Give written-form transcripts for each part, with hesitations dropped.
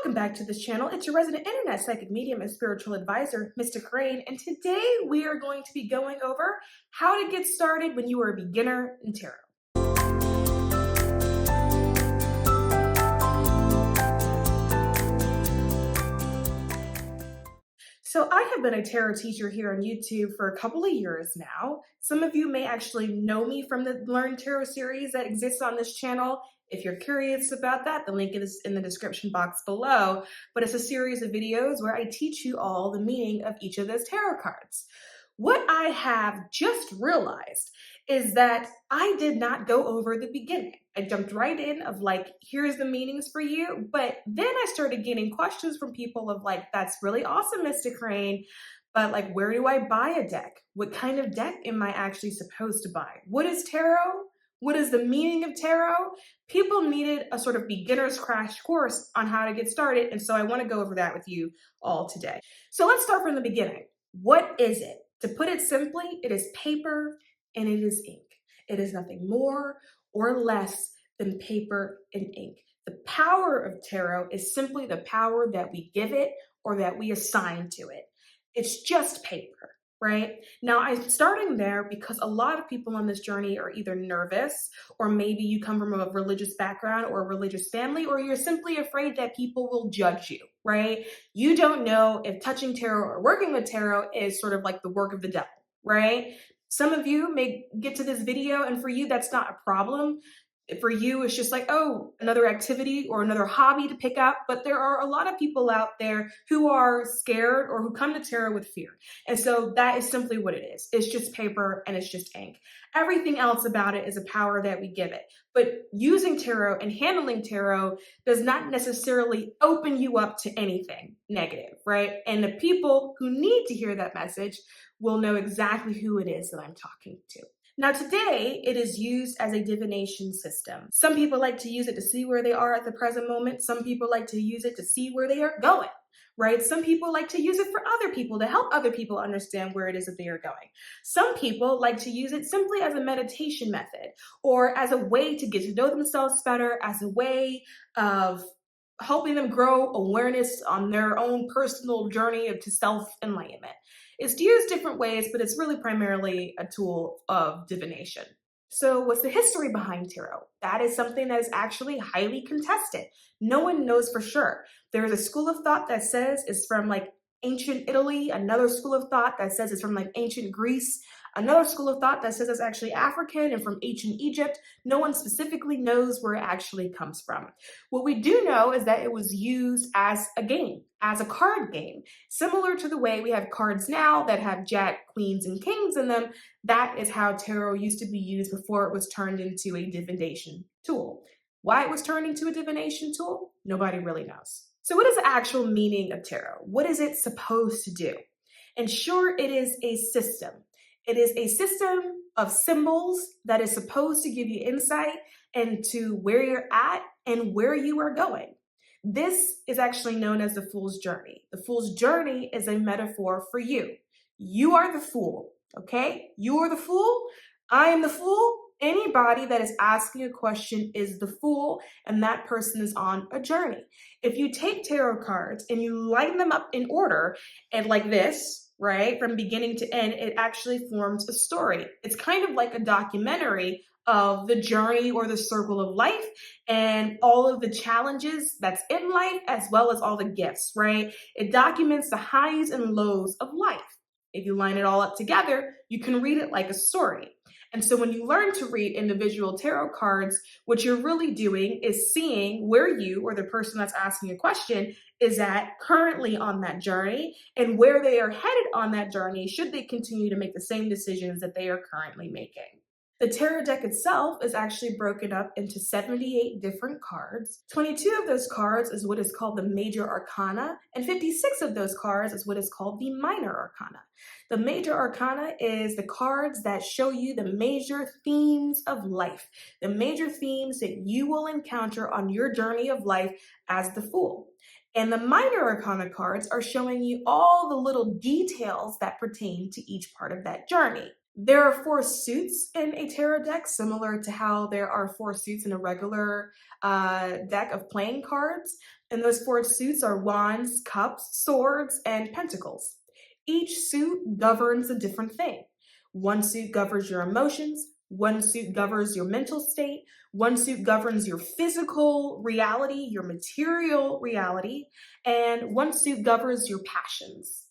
Welcome back to this channel. It's your resident internet psychic medium and spiritual advisor, Mystic Rain, and today we are going to be going over how to get started when you are a beginner in tarot. So I have been a tarot teacher here on YouTube for a couple of years now. Some of you may actually know me from the Learn Tarot series that exists on this channel. If you're curious about that, the link is in the description box below. But it's a series of videos where I teach you all the meaning of each of those tarot cards. What I have just realized is that I did not go over the beginning. I jumped right in of like, here's the meanings for you. But then I started getting questions from people of like, that's really awesome, Mystic Rain. But like, where do I buy a deck? What kind of deck am I actually supposed to buy? What is tarot? What is the meaning of tarot? People needed a sort of beginner's crash course on how to get started. And so I want to go over that with you all today. So let's start from the beginning. What is it? To put it simply, it is paper and it is ink. It is nothing more or less than paper and ink. The power of tarot is simply the power that we give it or that we assign to it. It's just paper, right? Now, I'm starting there because a lot of people on this journey are either nervous, or maybe you come from a religious background or a religious family, or you're simply afraid that people will judge you, right? You don't know if touching tarot or working with tarot is sort of like the work of the devil, right? Some of you may get to this video and for you, that's not a problem. For you, it's just like, oh, another activity or another hobby to pick up. But there are a lot of people out there who are scared or who come to tarot with fear. And so that is simply what it is. It's just paper and it's just ink. Everything else about it is a power that we give it. But using tarot and handling tarot does not necessarily open you up to anything negative, right? And the people who need to hear that message will know exactly who it is that I'm talking to. Now today, it is used as a divination system. Some people like to use it to see where they are at the present moment. Some people like to use it to see where they are going, right? Some people like to use it for other people, to help other people understand where it is that they are going. Some people like to use it simply as a meditation method or as a way to get to know themselves better, as a way of helping them grow awareness on their own personal journey to self-enlightenment. It's used different ways, but it's really primarily a tool of divination. So what's the history behind tarot? That is something that is actually highly contested. No one knows for sure. There is a school of thought that says it's from like ancient Italy, another school of thought that says it's from like ancient Greece, another school of thought that says it's actually African and from ancient Egypt. No one specifically knows where it actually comes from. What we do know is that it was used as a game, as a card game, similar to the way we have cards now that have jack, queens, and kings in them. That is how tarot used to be used before it was turned into a divination tool. Why it was turned into a divination tool, nobody really knows. So what is the actual meaning of tarot? What is it supposed to do? And sure, it is a system. It is a system of symbols that is supposed to give you insight into where you're at and where you are going. This is actually known as the Fool's Journey. The Fool's Journey is a metaphor for you. You are the fool, okay? You are the fool. I am the fool. Anybody that is asking a question is the fool, and that person is on a journey. If you take tarot cards and you line them up in order and like this, right, from beginning to end, it actually forms a story. It's kind of like a documentary of the journey or the circle of life and all of the challenges that's in life, as well as all the gifts, right? It documents the highs and lows of life. If you line it all up together, you can read it like a story. And so when you learn to read individual tarot cards, what you're really doing is seeing where you or the person that's asking a question is at currently on that journey and where they are headed on that journey should they continue to make the same decisions that they are currently making. The tarot deck itself is actually broken up into 78 different cards. 22 of those cards is what is called the major arcana, and 56 of those cards is what is called the minor arcana. The major arcana is the cards that show you the major themes of life, the major themes that you will encounter on your journey of life as the Fool. And the minor arcana cards are showing you all the little details that pertain to each part of that journey. There are four suits in a tarot deck, similar to how there are four suits in a regular deck of playing cards. And those four suits are wands, cups, swords, and pentacles. Each suit governs a different thing. One suit governs your emotions, one suit governs your mental state, one suit governs your physical reality, your material reality, and one suit governs your passions.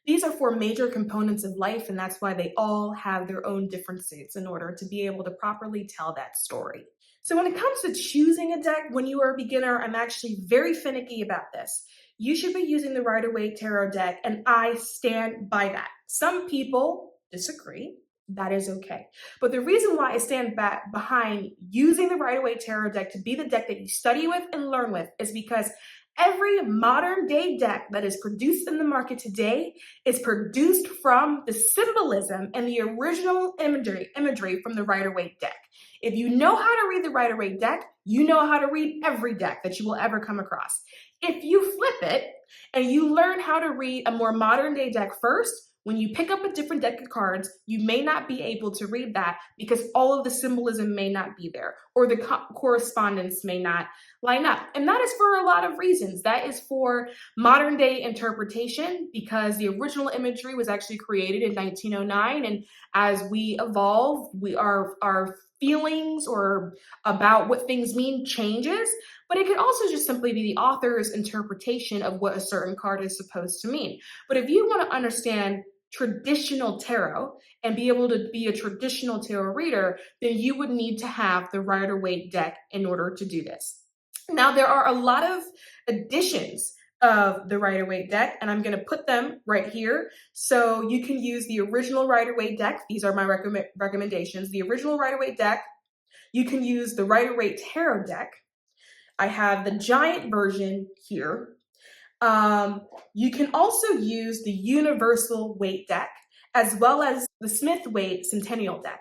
These are four major components of life, and that's why they all have their own different suits in order to be able to properly tell that story. So when it comes to choosing a deck when you are a beginner, I'm actually very finicky about this. You should be using the Rider-Waite Tarot deck, and I stand by that. Some people disagree. That is okay. But the reason why I stand back behind using the Rider-Waite Tarot deck to be the deck that you study with and learn with is because every modern day deck that is produced in the market today is produced from the symbolism and the original imagery from the Rider-Waite deck. If you know how to read the Rider-Waite deck, you know how to read every deck that you will ever come across. If you flip it and you learn how to read a more modern day deck first, when you pick up a different deck of cards, you may not be able to read that because all of the symbolism may not be there or the correspondence may not line up. And that is for a lot of reasons. That is for modern day interpretation because the original imagery was actually created in 1909. And as we evolve, our feelings or about what things mean changes, but it could also just simply be the author's interpretation of what a certain card is supposed to mean. But if you want to understand traditional tarot and be able to be a traditional tarot reader, then you would need to have the Rider-Waite deck in order to do this. Now, there are a lot of editions of the Rider-Waite deck, and I'm going to put them right here. So you can use the original Rider-Waite deck. These are my recommendations. The original Rider-Waite deck. You can use the Rider-Waite Tarot deck. I have the giant version here. You can also use the Universal Waite deck as well as the Smith-Waite Centennial deck.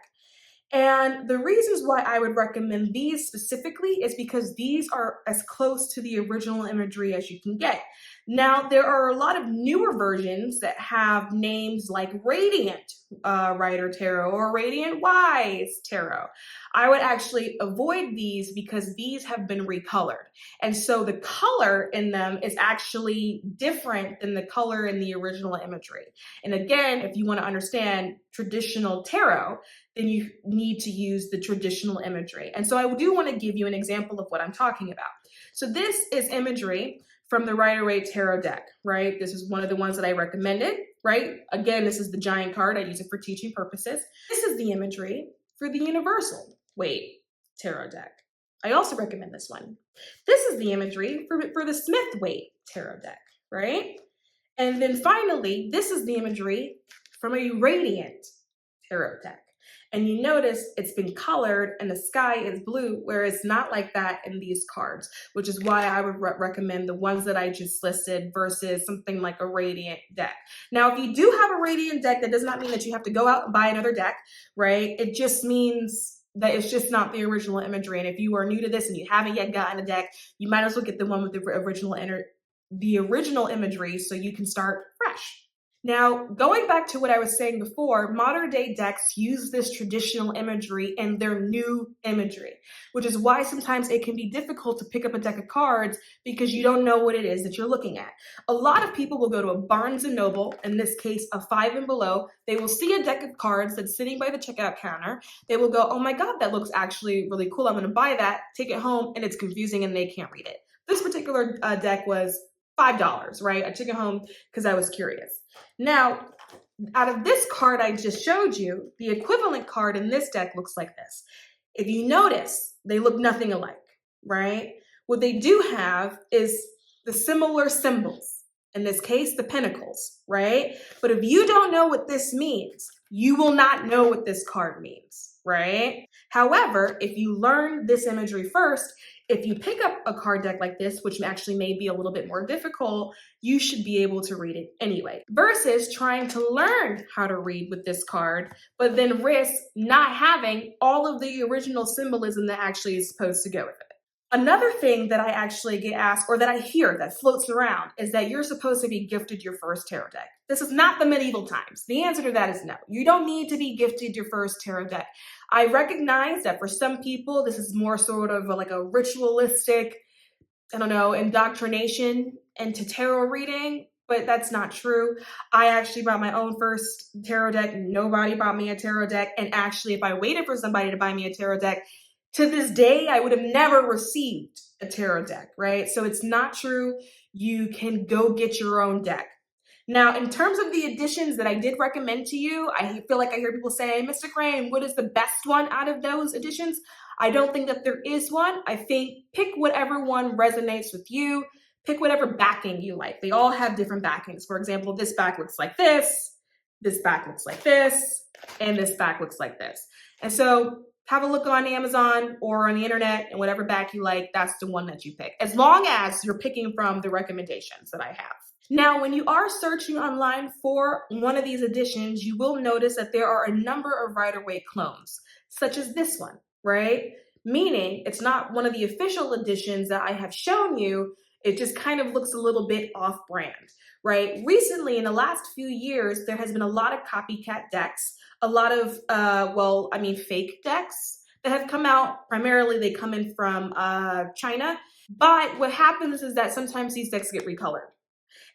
And the reasons why I would recommend these specifically is because these are as close to the original imagery as you can get. Now, there are a lot of newer versions that have names like Radiant Rider Tarot or Radiant Wise Tarot. I would actually avoid these because these have been recolored. And so the color in them is actually different than the color in the original imagery. And again, if you want to understand traditional tarot, then you need to use the traditional imagery. And so I do want to give you an example of what I'm talking about. So this is imagery from the Rider-Waite Tarot deck, right? This is one of the ones that I recommended, right? Again, this is the giant card. I use it for teaching purposes. This is the imagery for the Universal Waite Tarot deck. I also recommend this one. This is the imagery for the Smith-Waite Tarot deck, right? And then finally, this is the imagery from a Radiant Tarot deck. And you notice it's been colored and the sky is blue, where it's not like that in these cards, which is why I would recommend the ones that I just listed versus something like a Radiant deck. Now, if you do have a Radiant deck, that does not mean that you have to go out and buy another deck, right? It just means that it's just not the original imagery. And if you are new to this and you haven't yet gotten a deck, you might as well get the one with the original imagery so you can start fresh. Now, going back to what I was saying before, modern day decks use this traditional imagery in their new imagery, which is why sometimes it can be difficult to pick up a deck of cards because you don't know what it is that you're looking at. A lot of people will go to a Barnes & Noble, in this case, a 5 and below. They will see a deck of cards that's sitting by the checkout counter. They will go, oh my God, that looks actually really cool. I'm going to buy that, take it home, and it's confusing and they can't read it. This particular deck was $5, right? I took it home because I was curious. Now, out of this card I just showed you, the equivalent card in this deck looks like this. If you notice, they look nothing alike, right? What they do have is the similar symbols. In this case, the pentacles, right? But if you don't know what this means, you will not know what this card means, right? However, if you learn this imagery first, if you pick up a card deck like this, which actually may be a little bit more difficult, you should be able to read it anyway. Versus trying to learn how to read with this card, but then risk not having all of the original symbolism that actually is supposed to go with it. Another thing that I actually get asked, or that I hear that floats around, is that you're supposed to be gifted your first tarot deck. This is not the medieval times. The answer to that is no. You don't need to be gifted your first tarot deck. I recognize that for some people, this is more sort of like a ritualistic, indoctrination into tarot reading, but that's not true. I actually bought my own first tarot deck. Nobody bought me a tarot deck. And actually, if I waited for somebody to buy me a tarot deck, to this day, I would have never received a tarot deck, right? So it's not true. You can go get your own deck. Now, in terms of the editions that I did recommend to you, I feel like I hear people say, Mr. Crane, what is the best one out of those editions? I don't think that there is one. I think pick whatever one resonates with you. Pick whatever backing you like. They all have different backings. For example, this back looks like this back looks like this, and this back looks like this. And so have a look on Amazon or on the internet, and whatever back you like, that's the one that you pick, as long as you're picking from the recommendations that I have. Now, when you are searching online for one of these editions, you will notice that there are a number of Rider-Waite clones, such as this one, right? Meaning it's not one of the official editions that I have shown you. It just kind of looks a little bit off-brand, right? Recently, in the last few years, there has been a lot of copycat decks, a lot of, fake decks that have come out. Primarily, they come in from China. But what happens is that sometimes these decks get recolored.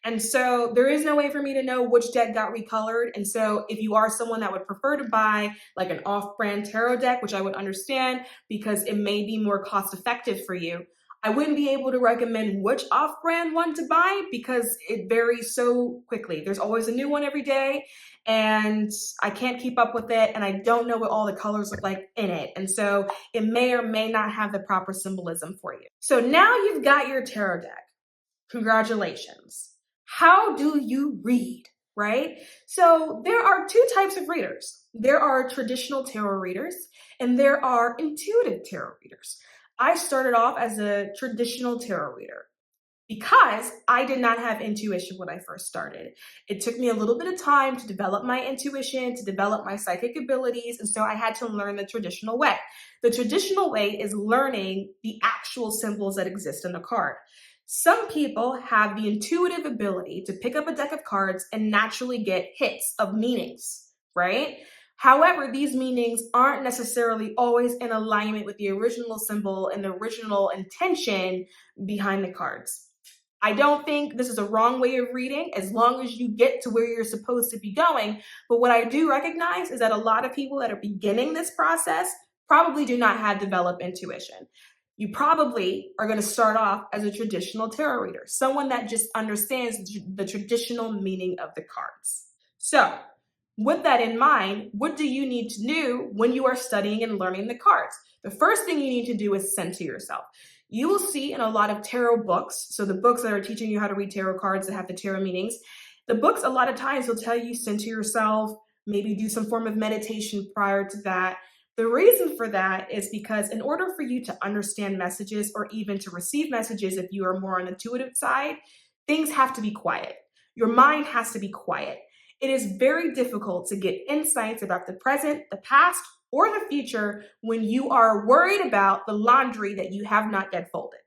And so there is no way for me to know which deck got recolored. And so if you are someone that would prefer to buy like an off-brand tarot deck, which I would understand because it may be more cost effective for you, I wouldn't be able to recommend which off-brand one to buy because it varies so quickly. There's always a new one every day, and I can't keep up with it, and I don't know what all the colors look like in it. And so it may or may not have the proper symbolism for you. So now you've got your tarot deck. Congratulations. How do you read, right? So there are two types of readers. There are traditional tarot readers, and there are intuitive tarot readers. I started off as a traditional tarot reader because I did not have intuition when I first started. It took me a little bit of time to develop my intuition, to develop my psychic abilities, and so I had to learn the traditional way. The traditional way is learning the actual symbols that exist in the card. Some people have the intuitive ability to pick up a deck of cards and naturally get hits of meanings, right? However, these meanings aren't necessarily always in alignment with the original symbol and the original intention behind the cards. I don't think this is a wrong way of reading as long as you get to where you're supposed to be going. But what I do recognize is that a lot of people that are beginning this process probably do not have developed intuition. You probably are going to start off as a traditional tarot reader, someone that just understands the traditional meaning of the cards. So, with that in mind, what do you need to do when you are studying and learning the cards? The first thing you need to do is center yourself. You will see in a lot of tarot books, so the books that are teaching you how to read tarot cards that have the tarot meanings, the books a lot of times will tell you center yourself, maybe do some form of meditation prior to that. The reason for that is because in order for you to understand messages or even to receive messages if you are more on the intuitive side, things have to be quiet. Your mind has to be quiet. It is very difficult to get insights about the present, the past, or the future when you are worried about the laundry that you have not yet folded.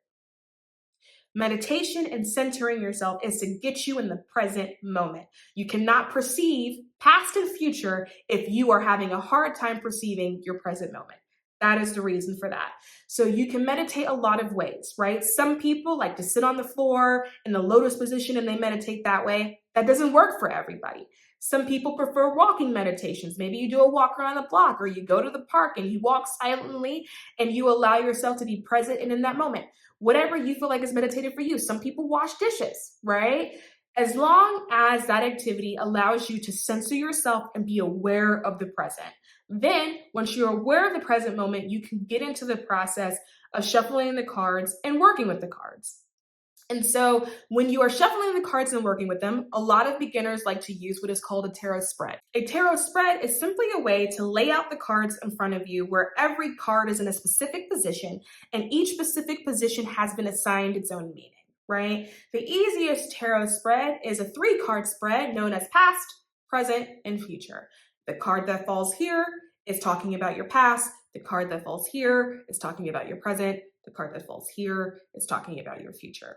Meditation and centering yourself is to get you in the present moment. You cannot perceive past and future if you are having a hard time perceiving your present moment. That is the reason for that. So you can meditate a lot of ways, right? Some people like to sit on the floor in the lotus position and they meditate that way. That doesn't work for everybody. Some people prefer walking meditations. Maybe you do a walk around the block, or you go to the park and you walk silently and you allow yourself to be present and in that moment. Whatever you feel like is meditative for you. Some people wash dishes, right? As long as that activity allows you to censor yourself and be aware of the present. Then, once you're aware of the present moment, you can get into the process of shuffling the cards and working with the cards. And so when you are shuffling the cards and working with them, a lot of beginners like to use what is called a tarot spread. A tarot spread is simply a way to lay out the cards in front of you where every card is in a specific position and each specific position has been assigned its own meaning, right? The easiest tarot spread is a 3-card spread known as past, present, and future. The card that falls here is talking about your past. The card that falls here is talking about your present. The card that falls here is talking about your future.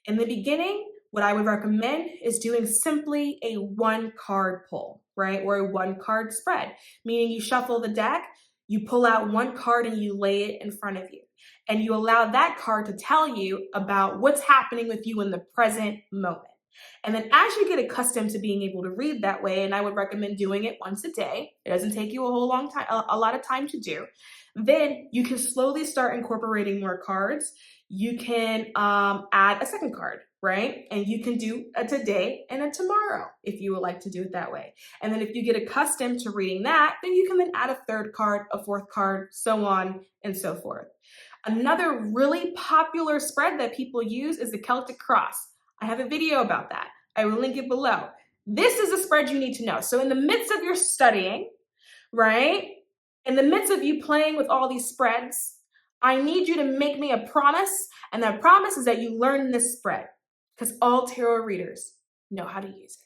In the beginning, what I would recommend is doing simply a one card pull, right? Or a one card spread, meaning you shuffle the deck, you pull out one card and you lay it in front of you. And you allow that card to tell you about what's happening with you in the present moment. And then as you get accustomed to being able to read that way, and I would recommend doing it once a day, it doesn't take you a whole long time, a lot of time to do, then you can slowly start incorporating more cards. You can add a second card, right? And you can do a today and a tomorrow if you would like to do it that way. And then if you get accustomed to reading that, then you can then add a third card, a fourth card, so on and so forth. Another really popular spread that people use is the Celtic Cross. I have a video about that. I will link it below. This is a spread you need to know. So in the midst of your studying, right? In the midst of you playing with all these spreads, I need you to make me a promise, and that promise is that you learn this spread, because all tarot readers know how to use it.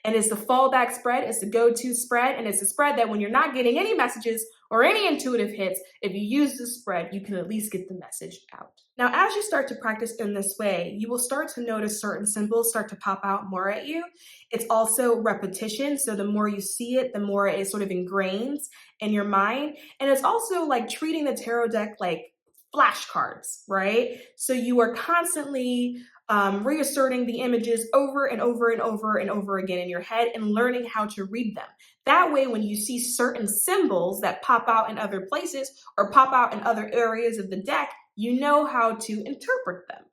And it's the fallback spread, it's the go-to spread, and it's a spread that when you're not getting any messages or any intuitive hits, if you use the spread, you can at least get the message out. Now, as you start to practice in this way, you will start to notice certain symbols start to pop out more at you. It's also repetition, so the more you see it, the more it sort of ingrains in your mind. And it's also like treating the tarot deck like flashcards, right? So you are constantly reasserting the images over and over and over and over again in your head and learning how to read them. That way, when you see certain symbols that pop out in other places or pop out in other areas of the deck, you know how to interpret them.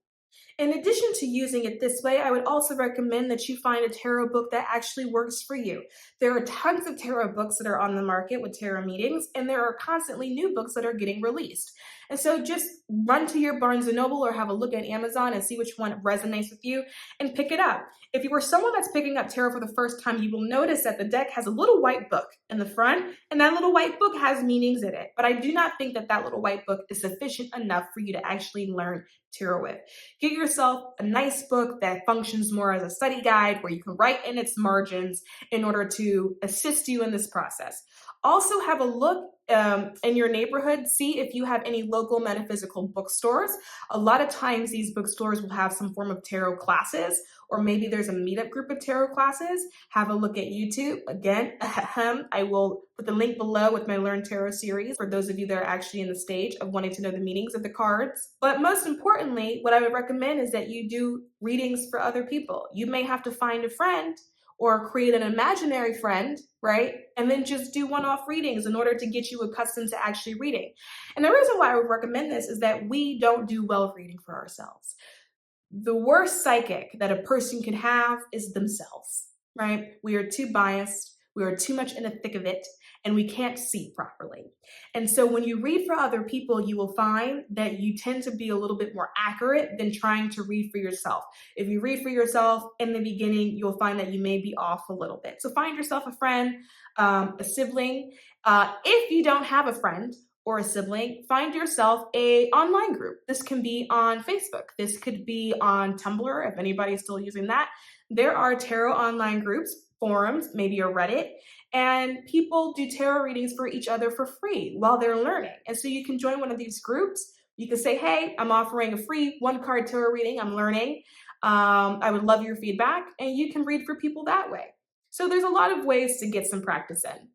In addition to using it this way, I would also recommend that you find a tarot book that actually works for you. There are tons of tarot books that are on the market with tarot meetings, and there are constantly new books that are getting released. And so just run to your Barnes & Noble or have a look at Amazon and see which one resonates with you and pick it up. If you were someone that's picking up tarot for the first time, you will notice that the deck has a little white book in the front, and that little white book has meanings in it. But I do not think that that little white book is sufficient enough for you to actually learn tarot with. Get yourself a nice book that functions more as a study guide where you can write in its margins in order to assist you in this process. Also have a look in your neighborhood, see if you have any local metaphysical bookstores. A lot of times these bookstores will have some form of tarot classes, or maybe there's a meetup group of tarot classes. Have a look at YouTube. Again, I will put the link below with my Learn Tarot series for those of you that are actually in the stage of wanting to know the meanings of the cards. But most importantly, what I would recommend is that you do readings for other people. You may have to find a friend or create an imaginary friend, right? And then just do one-off readings in order to get you accustomed to actually reading. And the reason why I would recommend this is that we don't do well reading for ourselves. The worst psychic that a person can have is themselves, right? We are too biased, we are too much in the thick of it, and we can't see properly. And so when you read for other people, you will find that you tend to be a little bit more accurate than trying to read for yourself. If you read for yourself in the beginning, you'll find that you may be off a little bit. So find yourself a friend, a sibling. If you don't have a friend or a sibling, find yourself an online group. This can be on Facebook. This could be on Tumblr, if anybody's still using that. There are tarot online groups, forums, maybe a Reddit, and people do tarot readings for each other for free while they're learning. And so you can join one of these groups. You can say, hey, I'm offering a free one-card tarot reading. I'm learning. I would love your feedback. And you can read for people that way. So there's a lot of ways to get some practice in.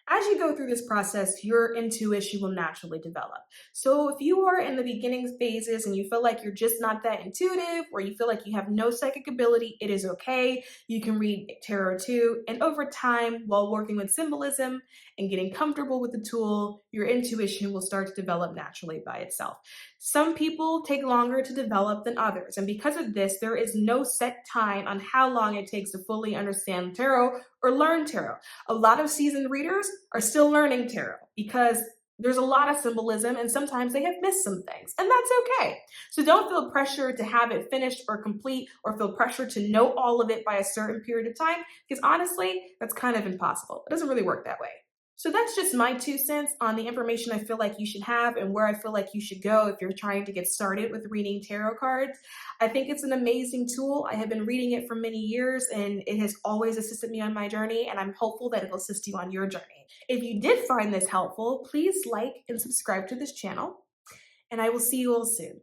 As you go through this process, your intuition will naturally develop. So if you are in the beginning phases and you feel like you're just not that intuitive, or you feel like you have no psychic ability, it is okay. You can read tarot too. And over time, while working with symbolism and getting comfortable with the tool, your intuition will start to develop naturally by itself. Some people take longer to develop than others. And because of this, there is no set time on how long it takes to fully understand tarot or learn tarot. A lot of seasoned readers are still learning tarot because there's a lot of symbolism and sometimes they have missed some things, and that's okay. So don't feel pressure to have it finished or complete, or feel pressure to know all of it by a certain period of time, because honestly, that's kind of impossible. It doesn't really work that way. So that's just my 2 cents on the information I feel like you should have and where I feel like you should go if you're trying to get started with reading tarot cards. I think it's an amazing tool. I have been reading it for many years and it has always assisted me on my journey, and I'm hopeful that it will assist you on your journey. If you did find this helpful, please like and subscribe to this channel. and I will see you all soon.